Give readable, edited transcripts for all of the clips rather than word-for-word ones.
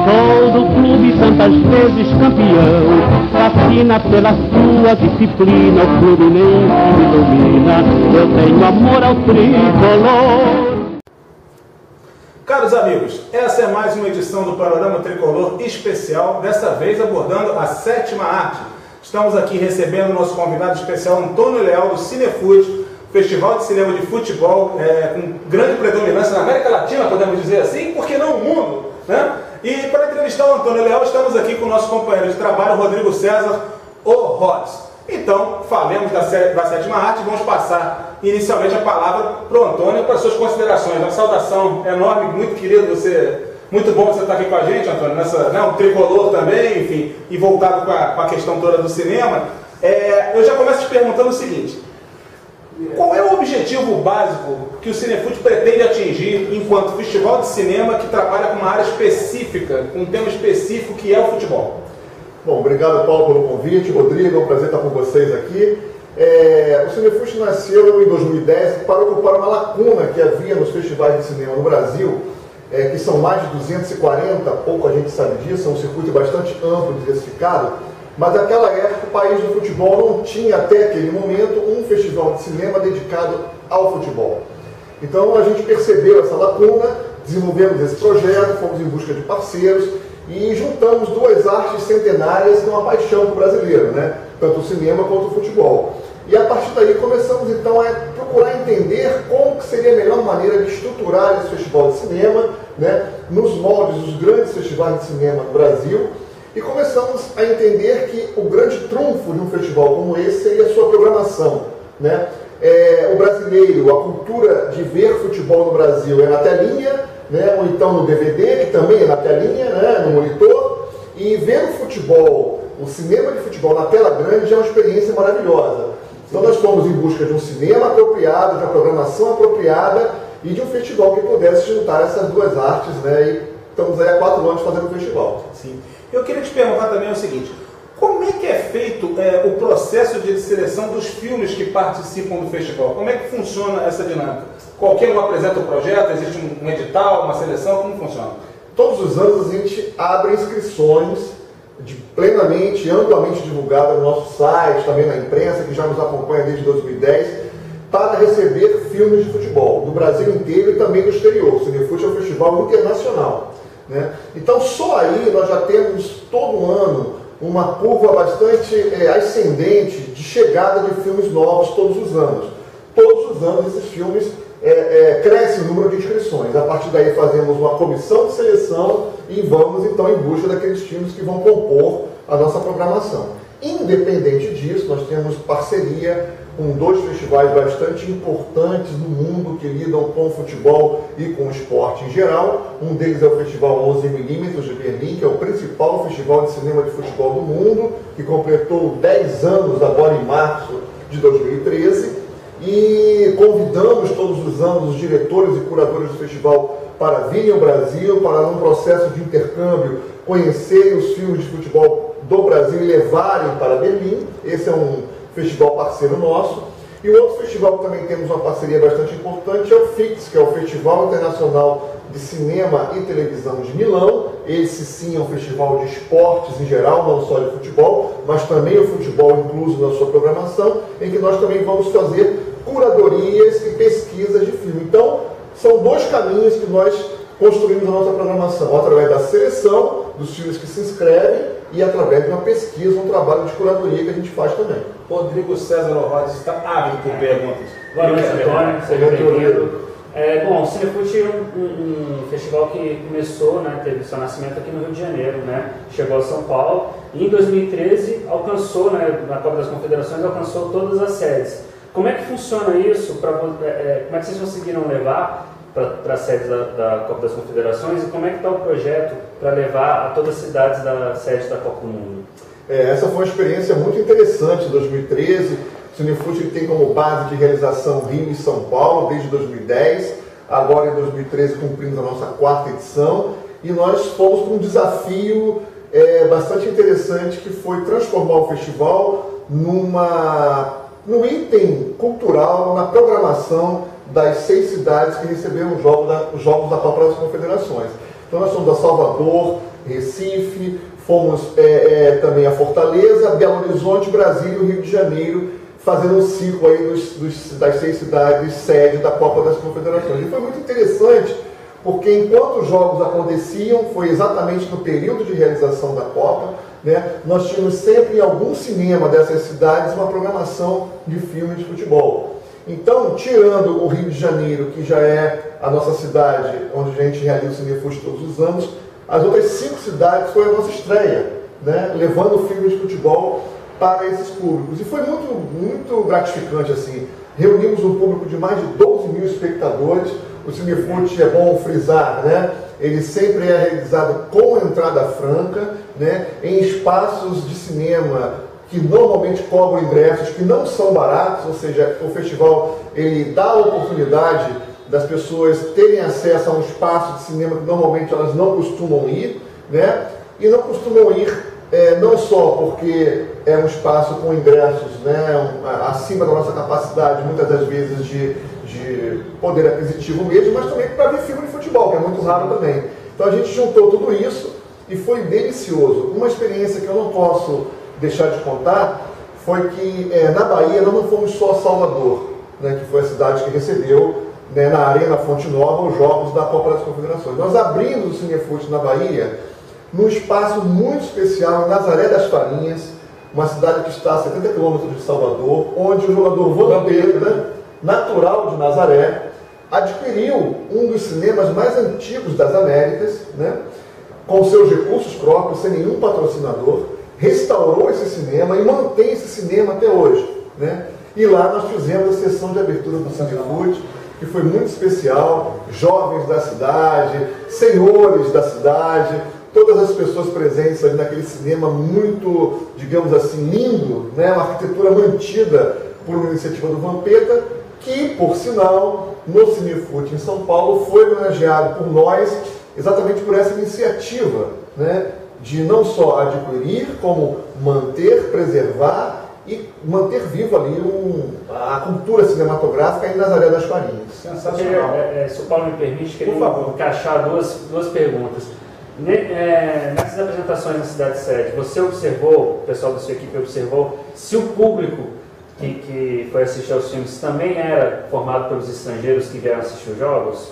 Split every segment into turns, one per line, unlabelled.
Sou do clube tantas vezes campeão, fascina pela sua disciplina, o Fluminense me domina, eu tenho amor ao tricolor.
Caros amigos, essa é mais uma edição do Panorama Tricolor especial, dessa vez abordando a sétima arte. Estamos aqui recebendo o nosso convidado especial Antônio Leal do Cinefute, Festival de Cinema de Futebol, com grande predominância na América Latina, podemos dizer assim, por que não o mundo, né? E para entrevistar o Antônio Leal, estamos aqui com o nosso companheiro de trabalho, Rodrigo César, o Rods. Então, falemos da sétima arte e vamos passar inicialmente a palavra para o Antônio para suas considerações. Uma saudação enorme, muito querido, muito bom você estar aqui com a gente, Antônio, um tricolor também, enfim, e voltado com a questão toda do cinema. Eu já começo te perguntando o seguinte: qual é o objetivo básico que o Cinefute pretende atingir enquanto festival de cinema que trabalha com uma área específica, com um tema específico que é o futebol?
Bom, obrigado, Paulo, pelo convite. Rodrigo, é um prazer estar com vocês aqui. O Cinefute nasceu em 2010 para ocupar uma lacuna que havia nos festivais de cinema no Brasil, que são mais de 240, pouco a gente sabe disso, é um circuito bastante amplo e diversificado. Mas naquela época o país do futebol não tinha até aquele momento um festival de cinema dedicado ao futebol. Então a gente percebeu essa lacuna, desenvolvemos esse projeto, fomos em busca de parceiros e juntamos duas artes centenárias de uma paixão para o brasileiro, né? Tanto o cinema quanto o futebol. E a partir daí começamos então a procurar entender como que seria a melhor maneira de estruturar esse festival de cinema, né? Nos moldes dos grandes festivais de cinema do Brasil. E começamos a entender que o grande trunfo de um festival como esse seria a sua programação, né? O brasileiro, a cultura de ver futebol no Brasil é na telinha, né? Ou então no DVD, que também é na telinha, né? No monitor. E ver o futebol, o cinema de futebol na tela grande é uma experiência maravilhosa. Então nós fomos em busca de um cinema apropriado, de uma programação apropriada e de um festival que pudesse juntar essas duas artes, né? E estamos aí há 4 anos fazendo o festival.
Sim. Eu queria te perguntar também o seguinte: como é que é feito o processo de seleção dos filmes que participam do festival? Como é que funciona essa dinâmica? Qualquer um apresenta o projeto, existe um edital, uma seleção, como funciona?
Todos os anos a gente abre inscrições plenamente, amplamente divulgadas no nosso site, também na imprensa, que já nos acompanha desde 2010, para receber filmes de futebol do Brasil inteiro e também do exterior. O Cinefute é um festival internacional, né? Então só aí nós já temos todo ano uma curva bastante ascendente de chegada de filmes novos todos os anos. Todos os anos esses filmes cresce o número de inscrições. A partir daí fazemos uma comissão de seleção e vamos então em busca daqueles filmes que vão compor a nossa programação. Independente disso, nós temos parceria com 2 festivais bastante importantes no mundo que lidam com o futebol e com o esporte em geral. Um deles é o Festival 11mm de Berlim, que é o principal festival de cinema de futebol do mundo, que completou 10 anos agora em março de 2013. E convidamos todos os anos os diretores e curadores do festival para virem ao Brasil, para num processo de intercâmbio conhecerem os filmes de futebol do Brasil e levarem para Berlim. Esse é um festival parceiro nosso. E o outro festival que também temos uma parceria bastante importante é o FIX, que é o Festival Internacional de Cinema e Televisão de Milão. Esse sim é um festival de esportes em geral, não só de futebol, mas também o futebol incluso na sua programação, em que nós também vamos fazer curadorias e pesquisas de filme. Então, são 2 caminhos que nós construímos a nossa programação, através da seleção dos filmes que se inscrevem e através de uma pesquisa, um trabalho de curadoria que a gente faz também.
Rodrigo César Rodes está ávido por perguntas.
Boa noite, Antônio. Seja bem-vindo. Bom, o Cinefute é um festival que começou, né, teve seu nascimento aqui no Rio de Janeiro, né, chegou a São Paulo e em 2013 alcançou, né, na Copa das Confederações, alcançou todas as sedes. Como é que funciona isso? Como é que vocês conseguiram levar para as sedes da Copa das Confederações e como é que está o projeto para levar a todas as cidades da sede da Copa do Mundo?
Essa foi uma experiência muito interessante em 2013. O Cinefute tem como base de realização Rio e São Paulo desde 2010, agora em 2013 cumprimos a nossa 4ª edição, e nós fomos com um desafio bastante interessante, que foi transformar o festival num item cultural na programação das 6 cidades que receberam os Jogos da Copa das Confederações. Então nós somos a Salvador, Recife, fomos também a Fortaleza, Belo Horizonte, Brasília e Rio de Janeiro, fazendo um ciclo aí das 6 cidades sede da Copa das Confederações. E foi muito interessante, porque enquanto os jogos aconteciam, foi exatamente no período de realização da Copa, né, nós tínhamos sempre em algum cinema dessas cidades uma programação de filme de futebol. Então, tirando o Rio de Janeiro, que já é a nossa cidade onde a gente realiza o Cinefute todos os anos, as outras 5 cidades foi a nossa estreia, né, levando o filme de futebol para esses públicos. E foi muito gratificante, assim. Reunimos um público de mais de 12 mil espectadores. O Cinefute, é bom frisar, né, ele sempre é realizado com entrada franca, né, em espaços de cinema que normalmente cobram ingressos que não são baratos, ou seja, o festival ele dá a oportunidade das pessoas terem acesso a um espaço de cinema que normalmente elas não costumam ir, né, e não costumam ir não só porque é um espaço com ingressos, né, acima da nossa capacidade, muitas das vezes de poder aquisitivo mesmo, mas também para ver filme de futebol, que é muito raro também. Então a gente juntou tudo isso e foi delicioso. Uma experiência que eu não posso deixar de contar foi que na Bahia nós não fomos só a Salvador, né, que foi a cidade que recebeu, né, na Arena Fonte Nova os Jogos da Copa das Confederações. Nós abrimos o Cinefute na Bahia num espaço muito especial em Nazaré das Farinhas, uma cidade que está a 70 quilômetros de Salvador, onde o jogador Vampeta, né, natural de Nazaré, adquiriu um dos cinemas mais antigos das Américas, né, com seus recursos próprios, sem nenhum patrocinador, restaurou esse cinema e mantém esse cinema até hoje, né? E lá nós fizemos a sessão de abertura do Cinefute, que foi muito especial, jovens da cidade, senhores da cidade, todas as pessoas presentes ali naquele cinema muito, digamos assim, lindo, né? Uma arquitetura mantida por uma iniciativa do Vampeta, que, por sinal, no Cinefute em São Paulo foi homenageado por nós exatamente por essa iniciativa, né, de não só adquirir, como manter, preservar e manter vivo ali a cultura cinematográfica em Nazaré das Farinhas.
Sensacional. Se o Paulo me permite, queria encaixar duas perguntas. Nessas apresentações na cidade sede, você observou, o pessoal da sua equipe observou, se o público que foi assistir aos filmes também era formado pelos estrangeiros que vieram assistir os jogos?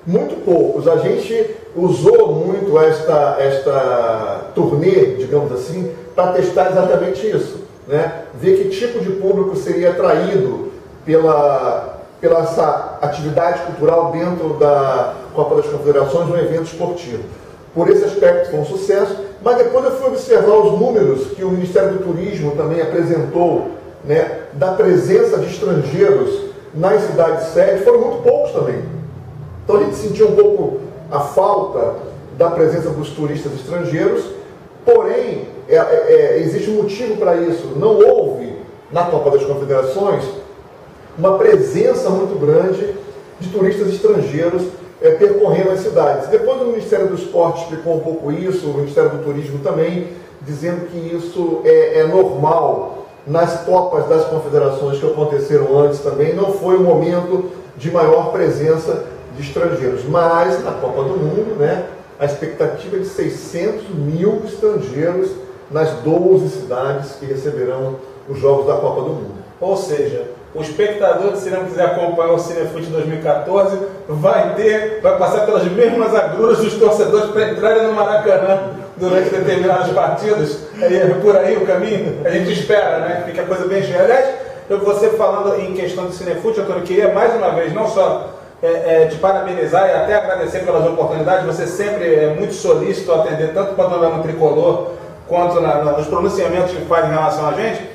Muito poucos. A gente usou muito esta turnê, digamos assim, para testar exatamente isso, né? Ver que tipo de público seria atraído pela essa atividade cultural dentro da Copa das Confederações, um evento esportivo. Por esse aspecto foi um sucesso, mas depois eu fui observar os números que o Ministério do Turismo também apresentou, né, da presença de estrangeiros nas cidades sede, foram muito poucos também. Então a gente sentiu um pouco a falta da presença dos turistas estrangeiros, porém existe um motivo para isso. Não houve, na Copa das Confederações, uma presença muito grande de turistas estrangeiros percorrendo as cidades. Depois o Ministério do Esporte explicou um pouco isso, o Ministério do Turismo também, dizendo que isso é normal nas Copas das Confederações que aconteceram antes também. Não foi um momento de maior presença de estrangeiros, mas na Copa do Mundo, né, a expectativa é de 600 mil estrangeiros nas 12 cidades que receberão os Jogos da Copa do Mundo.
Ou seja, o espectador de cinema que quiser acompanhar o Cinefute 2014 vai passar pelas mesmas agruras dos torcedores para entrarem no Maracanã durante determinados partidos. É por aí o caminho, a gente espera, né? Fica a coisa bem cheia. Aliás, você falando em questão do Cinefute, Antônio, queria mais uma vez não só te parabenizar e até agradecer pelas oportunidades. Você sempre é muito solícito a atender tanto o Panorama Tricolor quanto nos pronunciamentos que faz em relação a gente.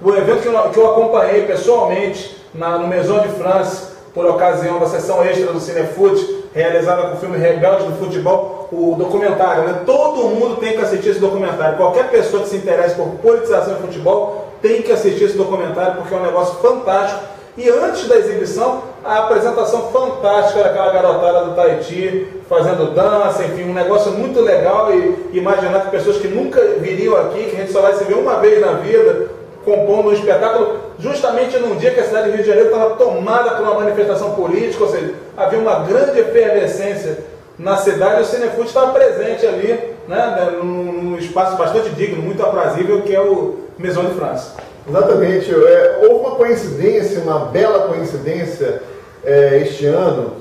O evento que eu acompanhei pessoalmente no Maison de France, por ocasião da sessão extra do Cinefute, realizada com o filme Rebeldes do Futebol, o documentário, né? Todo mundo tem que assistir esse documentário. Qualquer pessoa que se interesse por politização de futebol tem que assistir esse documentário porque é um negócio fantástico. E antes da exibição, a apresentação fantástica daquela garotada do Tahiti, fazendo dança, enfim, um negócio muito legal. E imaginar que pessoas que nunca viriam aqui, que a gente só vai se ver uma vez na vida, compondo um espetáculo, justamente num dia que a cidade de Rio de Janeiro estava tomada por uma manifestação política, ou seja, havia uma grande efervescência na cidade, e o Cinefute estava presente ali, né, num espaço bastante digno, muito aprazível, que é o Maison de France.
Exatamente. Houve uma coincidência, uma bela coincidência este ano,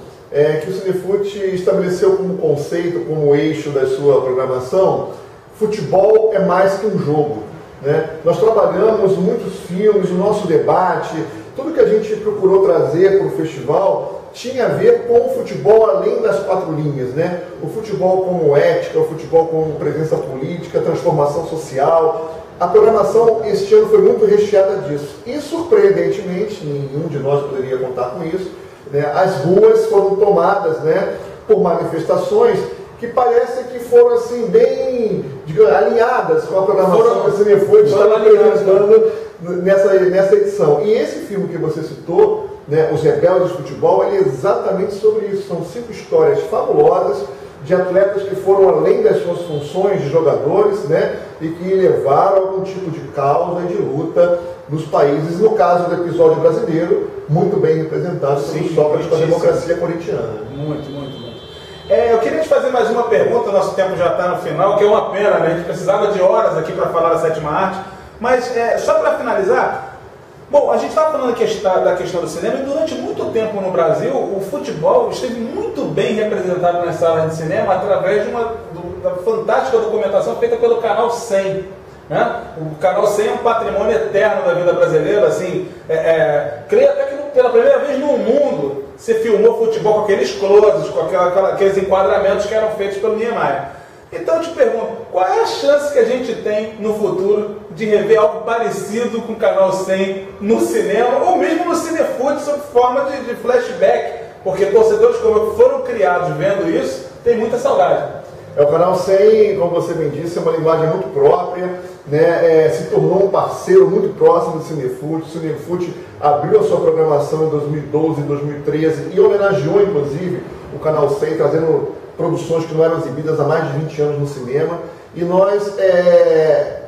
que o Cinefute estabeleceu como conceito, como eixo da sua programação, futebol é mais que um jogo. Né? Nós trabalhamos muitos filmes, o nosso debate, tudo que a gente procurou trazer para o festival tinha a ver com o futebol além das quatro linhas, né? O futebol como ética, o futebol como presença política, transformação social. A programação este ano foi muito recheada disso. E, surpreendentemente, nenhum de nós poderia contar com isso, né? As ruas foram tomadas, né, por manifestações que parece que foram assim, bem, digamos, alinhadas com a programação que o Cinefute estava apresentando nessa edição. E esse filme que você citou, né, Os Rebeldes de Futebol, ele é exatamente sobre isso. São 5 histórias fabulosas de atletas que foram além das suas funções de jogadores, né, e que levaram algum tipo de causa e de luta nos países. No caso do episódio brasileiro, muito bem representado pelo Sócrates com a democracia corintiana.
Muito, muito, muito. Eu queria te fazer mais uma pergunta, nosso tempo já está no final, que é uma pena, né? A gente precisava de horas aqui para falar da sétima arte, mas só para finalizar, bom, a gente estava falando da questão do cinema e durante muito tempo no Brasil o futebol esteve muito bem representado nas salas de cinema através da fantástica documentação feita pelo Canal 100. Né? O Canal 100 é um patrimônio eterno da vida brasileira, assim, creio até que pela primeira vez no mundo se filmou futebol com aqueles closes, com aqueles enquadramentos que eram feitos pelo Niemeyer. Então eu te pergunto, qual é a chance que a gente tem no futuro de rever algo parecido com o Canal 100 no cinema, ou mesmo no Cinefute, sob forma de flashback? Porque torcedores como eu que foram criados vendo isso, tem muita saudade.
O Canal 100, como você bem disse, é uma linguagem muito própria, né? Se tornou um parceiro muito próximo do Cinefute. O Cinefute abriu a sua programação em 2012, 2013 e homenageou, inclusive, o Canal 100, trazendo produções que não eram exibidas há mais de 20 anos no cinema. E nós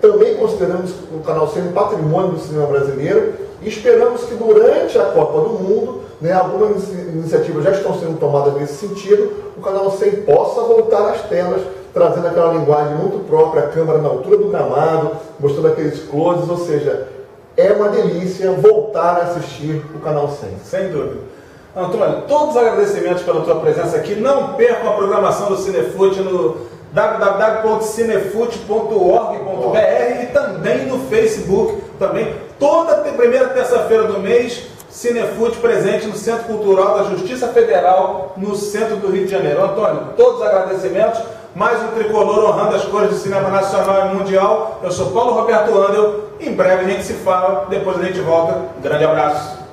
também consideramos o Canal 100 um patrimônio do cinema brasileiro e esperamos que durante a Copa do Mundo, né, algumas iniciativas já estão sendo tomadas nesse sentido, o Canal 100 possa voltar às telas, trazendo aquela linguagem muito própria, a câmera na altura do gramado, mostrando aqueles closes, ou seja, é uma delícia voltar a assistir o Canal 100.
Sem dúvida. Antônio, todos os agradecimentos pela tua presença aqui. Não percam a programação do Cinefute no www.cinefute.org.br e também no Facebook. Também toda primeira terça-feira do mês, Cinefute presente no Centro Cultural da Justiça Federal, no centro do Rio de Janeiro. Antônio, todos os agradecimentos. Mais um tricolor honrando as cores do cinema nacional e mundial. Eu sou Paulo Roberto Andel. Em breve a gente se fala, depois a gente volta. Um grande abraço.